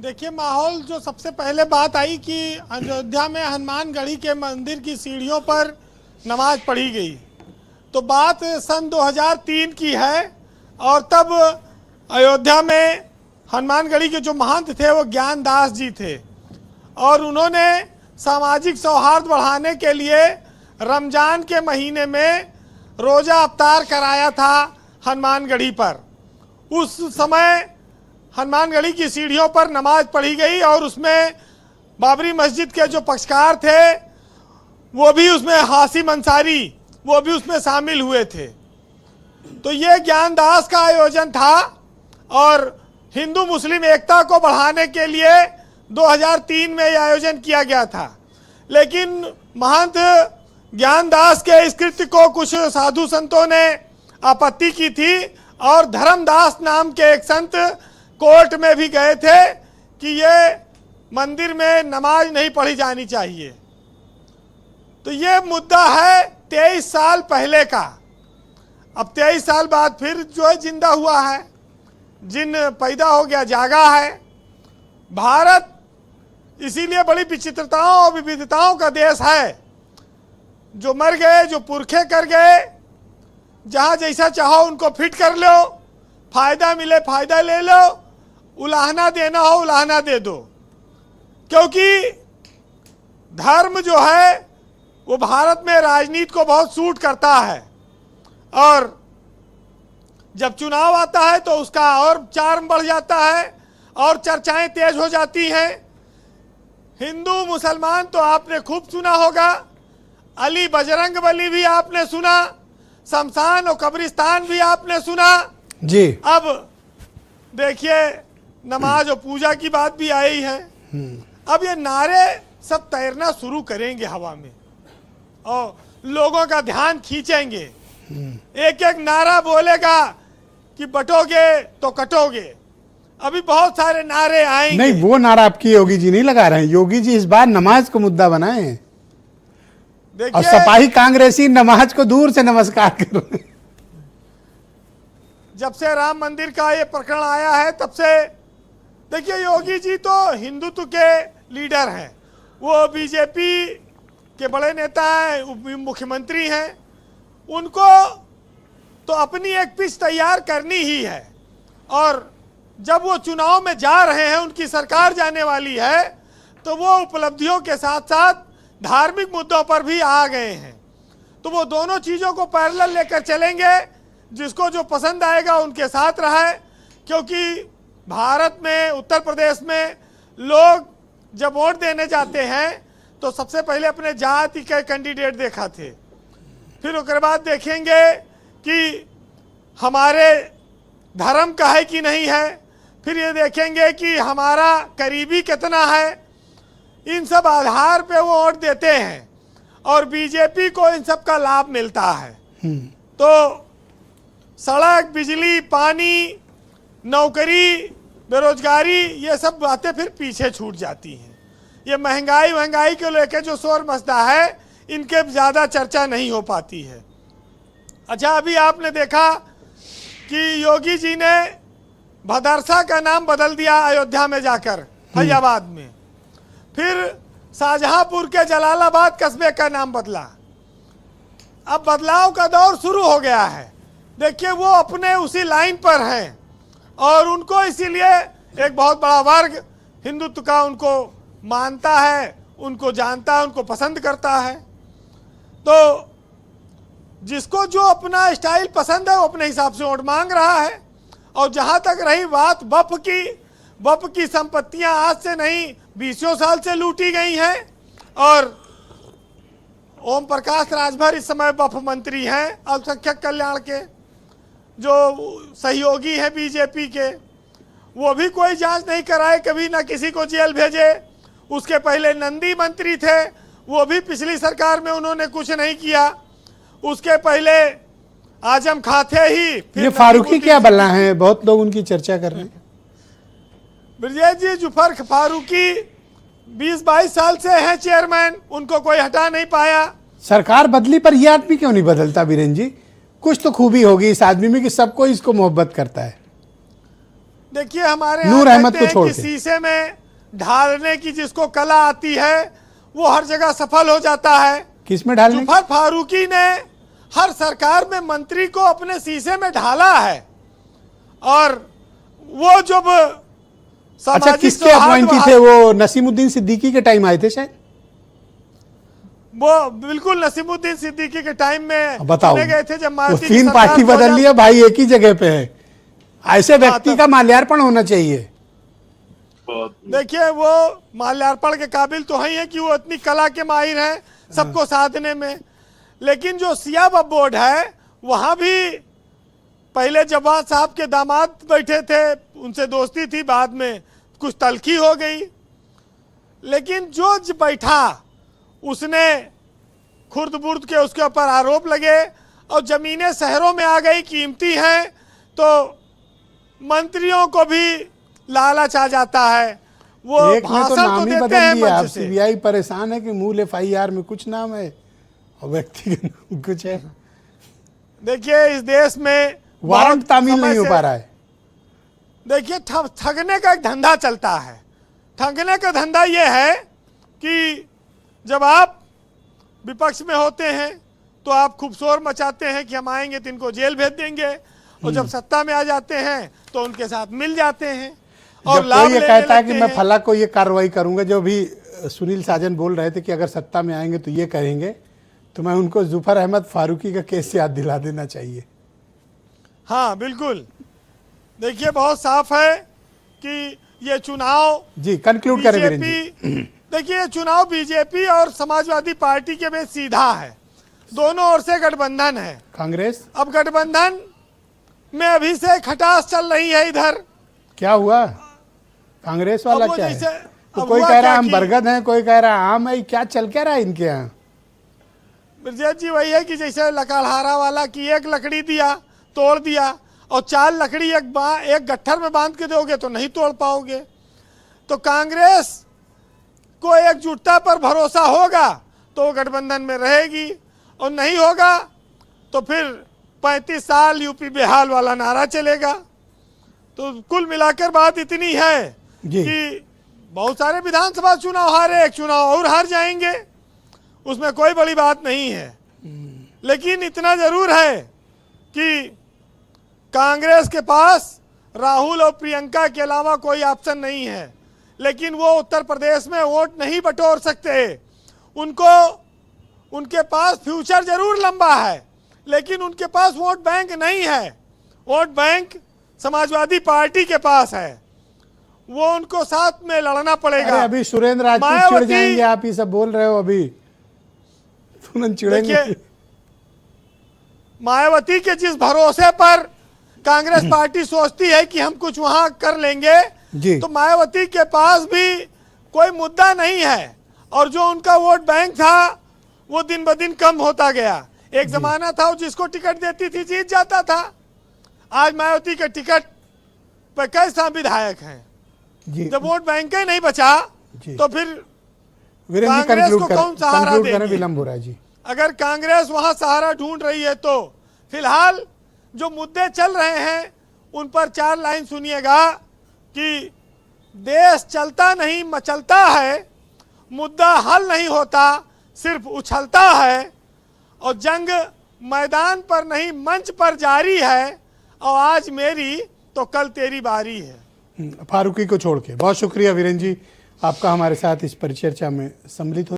देखिए, माहौल जो सबसे पहले बात आई कि अयोध्या में हनुमानगढ़ी के मंदिर की सीढ़ियों पर नमाज पढ़ी गई, तो बात सन 2003 की है। और तब अयोध्या में हनुमानगढ़ी के जो महंत थे वो ज्ञानदास जी थे, और उन्होंने सामाजिक सौहार्द बढ़ाने के लिए रमजान के महीने में रोज़ा अफ्तार कराया था हनुमानगढ़ी पर। उस समय हनुमानगढ़ी की सीढ़ियों पर नमाज पढ़ी गई और उसमें बाबरी मस्जिद के जो पक्षकार थे वो भी उसमें, हासिम अंसारी, वो भी उसमें शामिल हुए थे। तो ये ज्ञानदास का आयोजन था और हिंदू मुस्लिम एकता को बढ़ाने के लिए 2003 में यह आयोजन किया गया था। लेकिन महंत ज्ञानदास के इस कृत्य को कुछ साधु संतों ने आपत्ति की थी और धर्मदास नाम के एक संत कोर्ट में भी गए थे कि ये मंदिर में नमाज नहीं पढ़ी जानी चाहिए। तो ये मुद्दा है 23 साल पहले का। अब 23 साल बाद फिर जो है जिंदा हुआ है, जिन पैदा हो गया, जागा है। भारत इसीलिए बड़ी विचित्रताओं और विविधताओं का देश है। जो मर गए, जो पुरखे कर गए, जहाँ जैसा चाहो उनको फिट कर लो, फायदा मिले फायदा ले लो, उलाहना देना हो उलाहना दे दो। क्योंकि धर्म जो है वो भारत में राजनीति को बहुत सूट करता है, और जब चुनाव आता है तो उसका और चार्म बढ़ जाता है और चर्चाएं तेज हो जाती हैं। हिंदू मुसलमान तो आपने खूब सुना होगा, अली बजरंगबली भी आपने सुना, शमशान और कब्रिस्तान भी आपने सुना जी। अब देखिए नमाज और पूजा की बात भी आई है। अब ये नारे सब तैरना शुरू करेंगे हवा में और लोगों का ध्यान खींचेंगे। एक एक नारा बोलेगा कि बटोगे तो कटोगे। अभी बहुत सारे नारे आएंगे। नहीं, वो नारा आपकी योगी जी नहीं लगा रहे हैं। योगी जी इस बार नमाज को मुद्दा बनाए हैं और सपाही कांग्रेसी नमाज को दूर से नमस्कार कर रहे हैं। जब से राम मंदिर का ये प्रकरण आया है तब से देखिए, योगी जी तो हिंदुत्व के लीडर हैं, वो बीजेपी के बड़े नेता हैं, मुख्यमंत्री हैं। उनको तो अपनी एक पिच तैयार करनी ही है, और जब वो चुनाव में जा रहे हैं, उनकी सरकार जाने वाली है, तो वो उपलब्धियों के साथ साथ धार्मिक मुद्दों पर भी आ गए हैं। तो वो दोनों चीज़ों को पैरेलल लेकर चलेंगे, जिसको जो पसंद आएगा उनके साथ रहे। क्योंकि भारत में, उत्तर प्रदेश में लोग जब वोट देने जाते हैं तो सबसे पहले अपने जाति के कैंडिडेट देखा थे, फिर उसके बाद देखेंगे कि हमारे धर्म का है कि नहीं है, फिर ये देखेंगे कि हमारा करीबी कितना है। इन सब आधार पे वो वोट देते हैं और बीजेपी को इन सब का लाभ मिलता है। तो सड़क, बिजली, पानी, नौकरी, बेरोजगारी, ये सब बातें फिर पीछे छूट जाती हैं। ये महंगाई को लेकर जो शोर मचता है, इनके ज़्यादा चर्चा नहीं हो पाती है। अच्छा, अभी आपने देखा कि योगी जी ने भदरसा का नाम बदल दिया अयोध्या में जाकर, फैजाबाद में। फिर शाहजहांपुर के जलालाबाद कस्बे का नाम बदला। अब बदलाव का दौर शुरू हो गया है। देखिए, वो अपने उसी लाइन पर हैं और उनको इसीलिए एक बहुत बड़ा वर्ग हिंदुत्व का उनको मानता है, उनको जानता है, उनको पसंद करता है। तो जिसको जो अपना स्टाइल पसंद है वो अपने हिसाब से वोट मांग रहा है। और जहाँ तक रही बात वक्फ की संपत्तियाँ आज से नहीं 20 साल से लूटी गई हैं, और ओम प्रकाश राजभर इस समय वक्फ मंत्री हैं, अल्पसंख्यक कल्याण के जो सहयोगी हैं बीजेपी के। वो भी कोई जांच नहीं कराए, कभी ना किसी को जेल भेजे। उसके पहले नंदी मंत्री थे, वो भी पिछली सरकार में उन्होंने कुछ नहीं किया। उसके पहले आजम खां थे ही। ये फारूकी क्या बल्ला हैं, बहुत लोग उनकी चर्चा कर रहे हैं। ब्रजेश जी जुफर फारूकी 20-22 साल से हैं चेयरमैन, उनको कोई हटा नहीं पाया। सरकार बदली पर ये आदमी क्यों नहीं बदलता बीरेन जी? कुछ तो खूबी होगी इस आदमी में कि सबको इसको मोहब्बत करता है। देखिए हमारे नूर यहाँ अहमद कहते को हैं छोड़ कि के। शीशे में ढालने की जिसको कला आती है वो हर जगह सफल हो जाता है। किसमें ढालने की? जुफर फारूकी ने हर सरकार में मंत्री को अपने शीशे में ढाला है और वो जब अच्छा, किसके अपॉइंटी थे वो? नसीमुद्दीन सिद्दीकी के टाइम आए थे शायद। वो बिल्कुल नसीमुद्दीन सिद्दीकी के टाइम में बताओ, चुने गए थे जब वो मायावती की 3 सरकार पार्टी बदल लिया भाई, एक ही जगह पे है। ऐसे व्यक्ति का माल्यार्पण होना चाहिए। देखिए वो माल्यार्पण के काबिल तो है कि वो इतनी कला के माहिर हैं सबको साधने में। लेकिन जो सियाब बोर्ड है वहां भी पहले जवान साहब के दामाद बैठे थे, उनसे दोस्ती थी, बाद में कुछ तलखी हो गई। लेकिन जो बैठा उसने खुर्द बुर्द के उसके ऊपर आरोप लगे और जमीनें शहरों में आ गई, कीमती हैं, तो मंत्रियों को भी लालच आ जाता है। वो एक ने तो भाषण नाम ही देते बदल हैं दिया। अब मंच से। सीबीआई परेशान है कि मूल FIR में कुछ नाम है और व्यक्ति का नाम कुछ है। देखिए इस देश में वारंट बहुत तामील समय नहीं हो से- पा रहा है। देखिए ठगने का एक धंधा चलता है। ठगने का धंधा ये है कि जब आप विपक्ष में होते हैं तो आप खूब शोर मचाते हैं कि हम आएंगे तो इनको जेल भेज देंगे, और जब सत्ता में आ जाते हैं तो उनके साथ मिल जाते हैं और जब लाभ कोई ये लेने कहता है कि लगते मैं हैं। फला को ये कार्रवाई करूंगा, जो भी सुनील साजन बोल रहे थे कि अगर सत्ता में आएंगे तो ये करेंगे, तो मैं उनको जुफर अहमद फारूकी का केस याद दिला देना चाहिए। हाँ बिल्कुल। देखिए बहुत साफ है कि ये चुनाव जी कंक्लूड करें वीरेंद्र जी। बीजेपी, देखिए ये चुनाव बीजेपी और समाजवादी पार्टी के बीच सीधा है, दोनों ओर से गठबंधन है। कांग्रेस अब गठबंधन में अभी से खटास चल रही है इधर। क्या हुआ? कांग्रेस वाला अब वो क्या जैसे- है? तो अब कोई हुआ कह रहा क्या है हम कि- बरगद हैं, कोई कह रहा है आम है। क्या चल क्या रहा है इनके यहाँ? ब्रजेश जी वही है कि जैसे लकड़हारा वाला की एक लकड़ी दिया तोड़ दिया और 4 लकड़ी एक गट्ठर में बांध के दोगे तो नहीं तोड़ पाओगे। तो कांग्रेस को एकजुटता पर भरोसा होगा तो वो गठबंधन में रहेगी, और नहीं होगा तो फिर 35 साल यूपी बेहाल वाला नारा चलेगा। तो कुल मिलाकर बात इतनी है जी। कि बहुत सारे विधानसभा चुनाव हारे, एक चुनाव और हार जाएंगे, उसमें कोई बड़ी बात नहीं है। लेकिन इतना जरूर है कि कांग्रेस के पास राहुल और प्रियंका के अलावा कोई ऑप्शन नहीं है। लेकिन वो उत्तर प्रदेश में वोट नहीं बटोर सकते। उनको उनके पास फ्यूचर जरूर लंबा है, लेकिन उनके पास वोट बैंक नहीं है। वोट बैंक समाजवादी पार्टी के पास है, वो उनको साथ में लड़ना पड़ेगा। अरे अभी सुरेंद्र राजपूत चिढ़ मायावती- जाएंगे, आप ये सब बोल रहे हो, अभी तुरंत चिढ़ेंगे। देखिए मायावती के जिस भरोसे पर कांग्रेस पार्टी सोचती है कि हम कुछ वहां कर लेंगे, जी। तो मायावती के पास भी कोई मुद्दा नहीं है, और जो उनका वोट बैंक था वो दिन ब दिन कम होता गया। एक जमाना था वो जिसको टिकट देती थी जीत जाता था। आज मायावती के टिकट पर कैसा विधायक हैं। जी जब वोट बैंक ही नहीं बचा जी। तो फिर वीरेंद्र जी कांग्रेस कंक्लूड को करें, कौन सहारा कंक्लूड करें, देंगे? विलंब हो रहा है जी। अगर कांग्रेस वहां सहारा ढूंढ रही है तो फिलहाल जो मुद्दे चल रहे हैं उन पर 4 लाइन सुनिएगा कि देश चलता नहीं मचलता है, मुद्दा हल नहीं होता सिर्फ उछलता है, और जंग मैदान पर नहीं मंच पर जारी है, और आज मेरी तो कल तेरी बारी है। फारूकी को छोड़ के। बहुत शुक्रिया वीरेंद्र जी आपका हमारे साथ इस परिचर्चा में सम्मिलित हो